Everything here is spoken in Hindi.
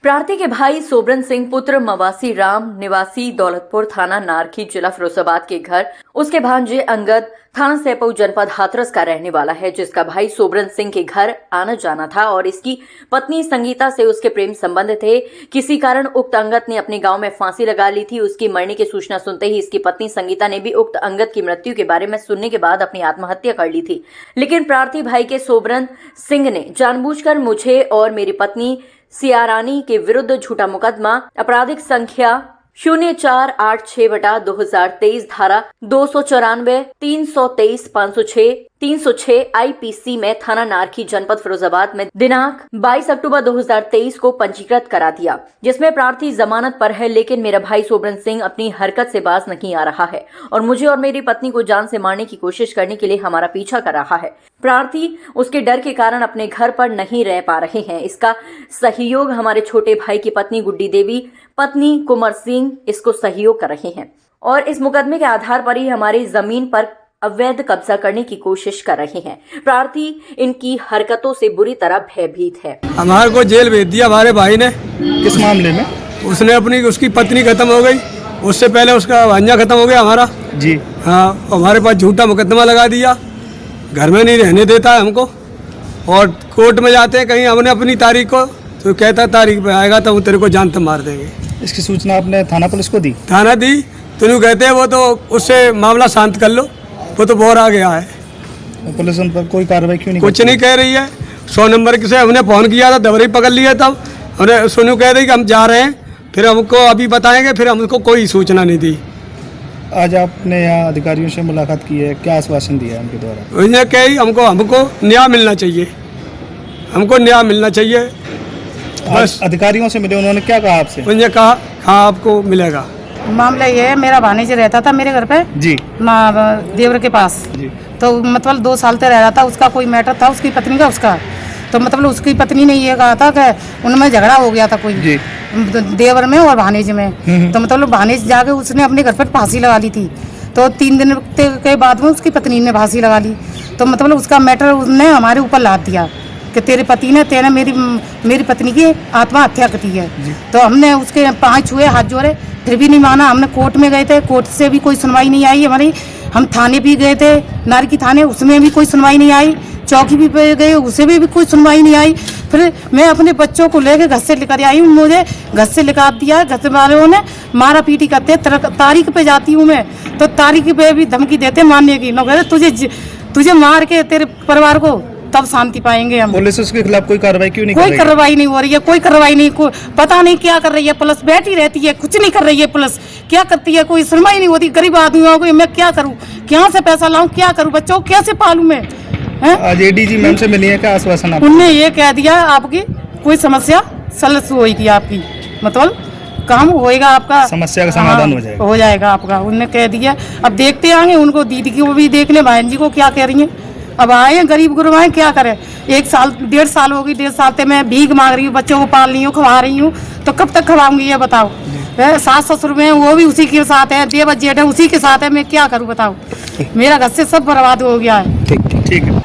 प्रार्थी के भाई सोबरन सिंह पुत्र मवासी राम निवासी दौलतपुर थाना नारखी जिला फिरोजाबाद के घर उसके भांजे अंगद थाना सैपऊ जनपद हाथरस का रहने वाला है, जिसका भाई सोबरन सिंह के घर आना जाना था और इसकी पत्नी संगीता से उसके प्रेम संबंध थे। किसी कारण उक्त अंगद ने अपने गांव में फांसी लगा ली थी। उसकी मरने की सूचना सुनते ही इसकी पत्नी संगीता ने भी उक्त अंगद की मृत्यु के बारे में सुनने के बाद अपनी आत्महत्या कर ली थी। लेकिन प्रार्थी भाई के सोबरन सिंह ने जानबूझकर मुझे और मेरी पत्नी सियारानी के विरुद्ध झूठा मुकदमा आपराधिक संख्या 0486/2023 धारा 294, 323, 506, 306 आईपीसी में थाना नारखी जनपद फिरोजाबाद में दिनांक 22 अक्टूबर 2023 को पंजीकृत करा दिया, जिसमें प्रार्थी जमानत पर है। लेकिन मेरा भाई सोबरन सिंह अपनी हरकत से बाज नहीं आ रहा है और मुझे और मेरी पत्नी को जान से मारने की कोशिश करने के लिए हमारा पीछा कर रहा है। प्रार्थी उसके डर के कारण अपने घर पर नहीं रह पा रहे हैं। इसका सहयोग हमारे छोटे भाई की पत्नी गुड्डी देवी, पत्नी कुंवर सिंह इसको सहयोग कर रहे हैं और इस मुकदमे के आधार पर ही हमारी जमीन पर अवैध कब्जा करने की कोशिश कर रहे हैं। प्रार्थी इनकी हरकतों से बुरी तरह भयभीत है। हमारे को जेल भेज दिया हमारे भाई ने। किस मामले में? उसने उसकी पत्नी खत्म हो गई, उससे पहले उसका भांजा खत्म हो गया हमारा जी। हाँ, हमारे पास झूठा मुकदमा लगा दिया, घर में नहीं रहने देता है हमको और कोर्ट में जाते हैं कहीं हमने अपनी तारीख को तो कहता तारीख पे आएगा तो तेरे को जान तक मार देंगे। इसकी सूचना आपने थाना पुलिस को दी? थाना दी तो कहते हैं वो तो उससे मामला शांत कर लो, वो तो बोर आ गया है। पुलिस उन पर कोई कार्रवाई क्यों नहीं? कुछ नहीं कह रही है। 100 नंबर से हमने फोन किया था, दबरी पकड़ लिया, तब हमने सुनू कह रही कि हम जा रहे हैं, फिर हमको अभी बताएंगे, फिर हमको कोई सूचना नहीं दी। आज आपने यहाँ अधिकारियों से मुलाकात की है, क्या आश्वासन दिया है उनके द्वारा? उन्हें कही हमको न्याय मिलना चाहिए, हमको न्याय मिलना चाहिए बस। अधिकारियों से मिले, उन्होंने क्या कहा आपसे? उन्हें कहा हाँ आपको मिलेगा। मामला ये है, मेरा भानीजी रहता था मेरे घर पे जी, देवर के पास जी। तो मतलब 2 साल से रह रहा था। उसका कोई मैटर था उसकी पत्नी का, उसका तो मतलब उसकी पत्नी ने ये कहा था कि उनमें झगड़ा हो गया था कोई जी। देवर में और भानीजी में। तो मतलब भानीज जाके उसने अपने घर पर फांसी लगा ली थी। तो 3 दिन के बाद में उसकी पत्नी ने फांसी लगा ली। तो मतलब उसका मैटर उसने हमारे ऊपर लाद दिया कि तेरे पति ने तेने मेरी पत्नी की आत्महत्या की है। तो हमने उसके 5 छुए, हाथ जोड़े, फिर भी नहीं माना। हमने कोर्ट में गए थे, कोर्ट से भी कोई सुनवाई नहीं आई हमारी। हम थाने भी गए थे, नारखी थाने, उसमें भी कोई सुनवाई नहीं आई। चौकी भी पे गए, उसे भी कोई सुनवाई नहीं आई। फिर मैं अपने बच्चों को लेकर घर से लेकर आई हूँ, मुझे घर से निकाल दिया। घर वालों ने मारा पीटी करते, तारीख पे जाती हूँ मैं तो तारीख पे भी धमकी देते मारने की। न कहते तुझे मार के तेरे परिवार को तब शांति पाएंगे हम। पुलिस उसके खिलाफ कोई कार्रवाई क्यों नहीं? कोई कार्रवाई नहीं हो रही है, कोई कार्रवाई नहीं, पता नहीं क्या कर रही है पुलिस। बैठी रहती है, कुछ नहीं कर रही है पुलिस। क्या करती है, कोई सुनवाई नहीं होती। गरीब आदमियों को मैं क्या करूं, कहाँ से पैसा लाऊं, क्या करूं, बच्चों को कैसे पालूं मैं? आज एडीजी मैम से मिली है, क्या आश्वासन? उनने ये कह दिया आपकी कोई समस्या सलस होगी, आपकी मतलब काम होएगा, आपका समस्या का समाधान हो जाएगा आपका। उनने कह दिया। अब देखते आएंगे, उनको दीदी की वो भी देख ले, बहन जी को क्या कह रही है। अब आए हैं गरीब गुरबाएं, क्या करें। 1 साल 1.5 साल होगी, 1.5 साल से मैं भीख मांग रही हूँ, बच्चों को पाल रही हूँ, खवा रही हूँ। तो कब तक खवाऊंगी ये बताओ? सास ससुर में वो भी उसी के साथ है, देवर जेठ है उसी के साथ है, मैं क्या करूँ बताओ? मेरा घर से सब बर्बाद हो गया है। ठीक है।